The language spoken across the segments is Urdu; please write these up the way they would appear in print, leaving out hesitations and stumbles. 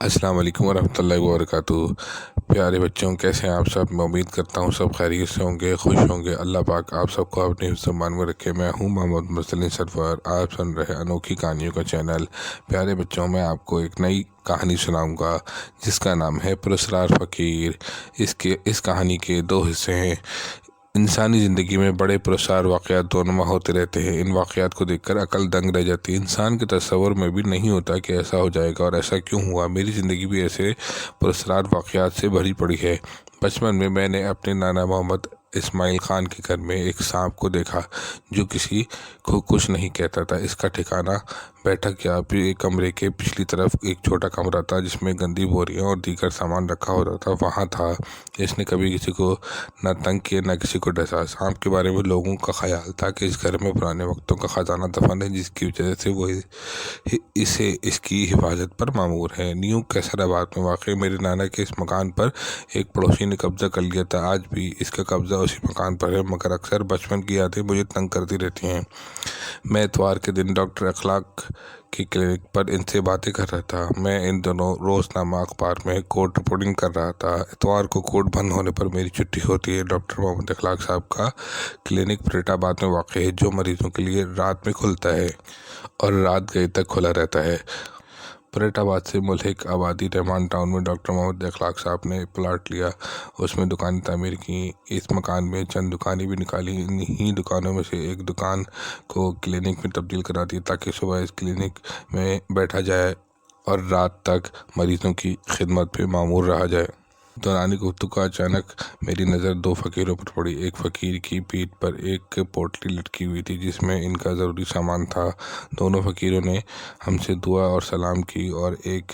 السلام علیکم ورحمۃ اللہ وبرکاتہ۔ پیارے بچوں، کیسے ہیں آپ سب؟ میں امید کرتا ہوں سب خیریت سے ہوں گے، خوش ہوں گے۔ اللہ پاک آپ سب کو اپنے حفظ و امان میں رکھے۔ میں ہوں محمد مرسلین سرور، آپ سن رہے انوکھی کہانیوں کا چینل۔ پیارے بچوں، میں آپ کو ایک نئی کہانی سناؤں گا جس کا نام ہے پراسرار فقیر۔ اس کہانی کے دو حصے ہیں۔ انسانی زندگی میں بڑے پراسرار واقعات رونما ہوتے رہتے ہیں۔ ان واقعات کو دیکھ کر عقل دنگ رہ جاتی ہے۔ انسان کے تصور میں بھی نہیں ہوتا کہ ایسا ہو جائے گا، اور ایسا کیوں ہوا۔ میری زندگی بھی ایسے پراسرار واقعات سے بھری پڑی ہے۔ بچپن میں نے اپنے نانا محمد اسماعیل خان کے گھر میں ایک سانپ کو دیکھا جو کسی کو کچھ نہیں کہتا تھا۔ اس کا ٹھکانہ بیٹھک یا کمرے کے پچھلی طرف ایک چھوٹا کمرہ تھا جس میں گندی بوریاں اور دیگر سامان رکھا ہوتا تھا۔ وہاں تھا۔ اس نے کبھی کسی کو نہ تنگ کیا نہ کسی کو ڈسا۔ سانپ کے بارے میں لوگوں کا خیال تھا کہ اس گھر میں پرانے وقتوں کا خزانہ دفن ہے، جس کی وجہ سے وہ اس کی حفاظت پر مامور ہے۔ نیو کیسر آباد میں واقع میرے نانا کے اس مکان پر ایک پڑوسی نے قبضہ کر لیا تھا۔ آج بھی اس کا قبضہ اسی مکان پر ہے، مگر اکثر بچپن کی یادیں مجھے تنگ کرتی رہتی ہیں۔ میں اتوار کے دن ڈاکٹر اخلاق کی کلینک پر ان سے باتیں کر رہا تھا۔ میں ان دنوں روزنامہ اخبار میں کورٹ رپورٹنگ کر رہا تھا۔ اتوار کو کورٹ بند ہونے پر میری چھٹی ہوتی ہے۔ ڈاکٹر محمد اخلاق صاحب کا کلینک پریٹ آباد میں واقع ہے، جو مریضوں کے لیے رات میں کھلتا ہے اور رات گئے تک کھلا رہتا ہے۔ پریٹ آباد سے ملحق آبادی رحمان ٹاؤن میں ڈاکٹر محمد اخلاق صاحب نے پلاٹ لیا، اس میں دکانیں تعمیر کیں۔ اس مکان میں چند دکانیں بھی نکالی۔ انہی دکانوں میں سے ایک دکان کو کلینک میں تبدیل کرا دیا تاکہ صبح اس کلینک میں بیٹھا جائے اور رات تک مریضوں کی خدمت میں مامور رہا جائے۔ دوران گفتگو اچانک میری نظر دو فقیروں پر پڑی۔ ایک فقیر کی پیٹھ پر ایک پوٹلی لٹکی ہوئی تھی جس میں ان کا ضروری سامان تھا۔ دونوں فقیروں نے ہم سے دعا اور سلام کی اور ایک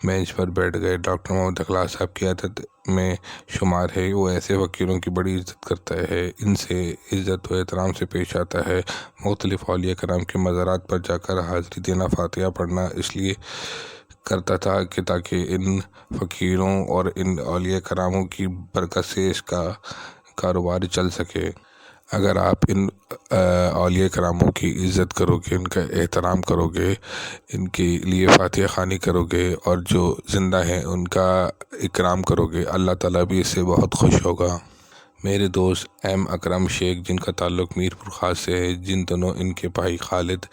بینچ پر بیٹھ گئے۔ ڈاکٹر محمد اخلاق صاحب کی عادت میں شمار ہے، وہ ایسے فقیروں کی بڑی عزت کرتا ہے، ان سے عزت و احترام سے پیش آتا ہے۔ مختلف اولیاء کرام کے مزارات پر جا کر حاضری دینا، فاتحہ پڑھنا اس لیے کرتا تھا کہ تاکہ ان فقیروں اور ان اولیاء کراموں کی برکت سے اس کا کاروبار چل سکے۔ اگر آپ ان اولیاء کراموں کی عزت کرو گے، ان کا احترام کرو گے، ان کے لیے فاتحہ خوانی کرو گے اور جو زندہ ہیں ان کا اکرام کرو گے، اللہ تعالیٰ بھی اس سے بہت خوش ہوگا۔ میرے دوست ایم اکرم شیخ، جن کا تعلق میر پور خاص سے ہے، جن دنوں ان کے بھائی خالد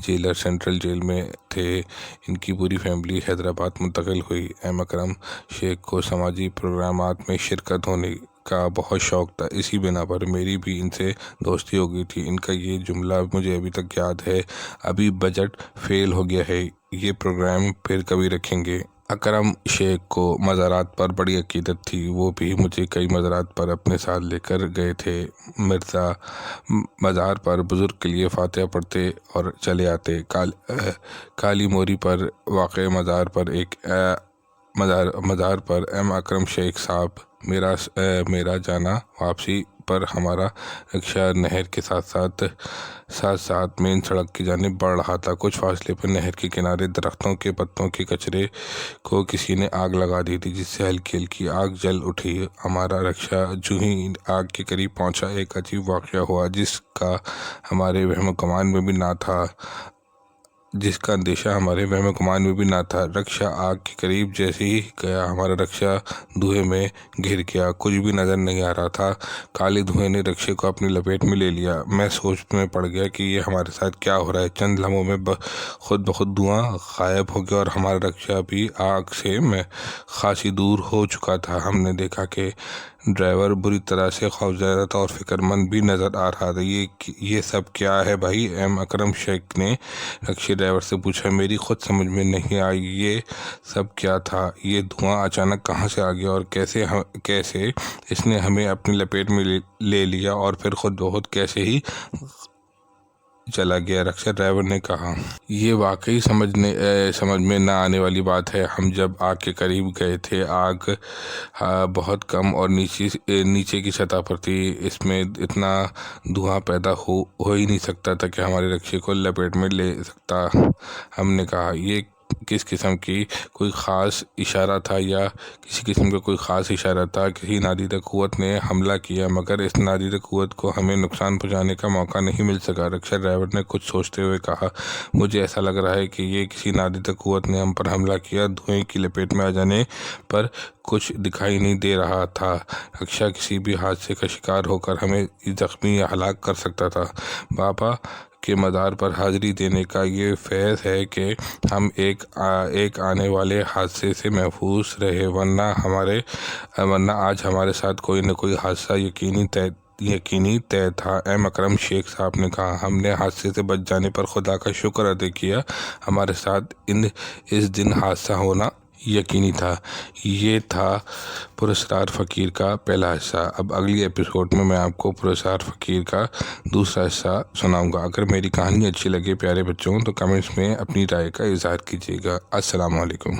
جیلر سینٹرل جیل میں تھے، ان کی پوری فیملی حیدرآباد منتقل ہوئی۔ ایم اکرم شیخ کو سماجی پروگرامات میں شرکت ہونے کا بہت شوق تھا، اسی بنا پر میری بھی ان سے دوستی ہو گئی تھی۔ ان کا یہ جملہ مجھے ابھی تک یاد ہے، ابھی بجٹ فیل ہو گیا ہے، یہ پروگرام پھر کبھی رکھیں گے۔ اکرم شیخ کو مزارات پر بڑی عقیدت تھی، وہ بھی مجھے کئی مزارات پر اپنے ساتھ لے کر گئے تھے۔ مرزا مزار پر بزرگ کے لیے فاتحہ پڑھتے اور چلے آتے۔ کالی موری پر واقع مزار پر ایم اکرم شیخ صاحب میرا جانا واپسی پر ہمارا رکشہ نہر کے ساتھ مین سڑک کی جانب بڑھ رہا تھا۔ کچھ فاصلے پر نہر کے کنارے درختوں کے پتوں کے کچرے کو کسی نے آگ لگا دی تھی، جس سے ہلکی ہلکی آگ جل اٹھی۔ ہمارا رکشہ جو ہی آگ کے قریب پہنچا، ایک عجیب واقعہ ہوا جس کا ہمارے وہم و گمان میں بھی نہ تھا جس کا اندیشہ ہمارے وہم و گمان میں بھی نہ تھا۔ رکشہ آگ کے قریب جیسے ہی گیا، ہمارا رکشہ دھوئیں میں گھر گیا، کچھ بھی نظر نہیں آ رہا تھا۔ کالے دھوئیں نے رکشے کو اپنی لپیٹ میں لے لیا۔ میں سوچ میں پڑ گیا کہ یہ ہمارے ساتھ کیا ہو رہا ہے۔ چند لمحوں میں خود بخود دھواں غائب ہو گیا اور ہمارا رکشہ بھی آگ سے خاصی دور ہو چکا تھا۔ ہم نے دیکھا کہ ڈرائیور بری طرح سے خوفزدہ تھا اور فکر مند بھی نظر آ رہا تھا۔ یہ سب کیا ہے بھائی؟ ایم اکرم شیخ نے رکشے ڈرائیور سے پوچھا۔ میری خود سمجھ میں نہیں آئی یہ سب کیا تھا، یہ دھواں اچانک کہاں سے آ گیا اور کیسے اس نے ہمیں اپنی لپیٹ میں لے لیا اور پھر خود بخود کیسے ہی چلا گیا؟ رکشہ ڈرائیور نے کہا، یہ واقعی سمجھ میں نہ آنے والی بات ہے۔ ہم جب آگ کے قریب گئے تھے، آگ بہت کم اور نیچے کی سطح پر تھی، اس میں اتنا دھواں پیدا ہو ہی نہیں سکتا تھا کہ ہمارے رکشے کو لپیٹ میں لے سکتا۔ ہم نے کہا، یہ کس قسم کی کوئی خاص اشارہ تھا یا کسی قسم کا کوئی خاص اشارہ تھا، کسی نادیدہ قوت نے حملہ کیا، مگر اس نادیدہ قوت کو ہمیں نقصان پہنچانے کا موقع نہیں مل سکا۔ رکشا ڈرائیور نے کچھ سوچتے ہوئے کہا، مجھے ایسا لگ رہا ہے کہ یہ کسی نادیدہ قوت نے ہم پر حملہ کیا۔ دھوئیں کی لپیٹ میں آ جانے پر کچھ دکھائی نہیں دے رہا تھا۔ رکشا کسی بھی حادثے کا شکار ہو کر ہمیں زخمی یا ہلاک کر سکتا تھا۔ بابا کے مزار پر حاضری دینے کا یہ فیض ہے کہ ہم ایک آنے والے حادثے سے محفوظ رہے، ورنہ آج ہمارے ساتھ کوئی نہ کوئی حادثہ یقینی طے تھا۔ ایم اکرم شیخ صاحب نے کہا، ہم نے حادثے سے بچ جانے پر خدا کا شکر ادا کیا، ہمارے ساتھ اس دن حادثہ ہونا یقینی تھا۔ یہ تھا پراسرار فقیر کا پہلا حصہ۔ اب اگلی ایپیسوڈ میں آپ کو پراسرار فقیر کا دوسرا حصہ سناؤں گا۔ اگر میری کہانی اچھی لگے پیارے بچوں تو کمنٹس میں اپنی رائے کا اظہار کیجیے گا۔ السلام علیکم۔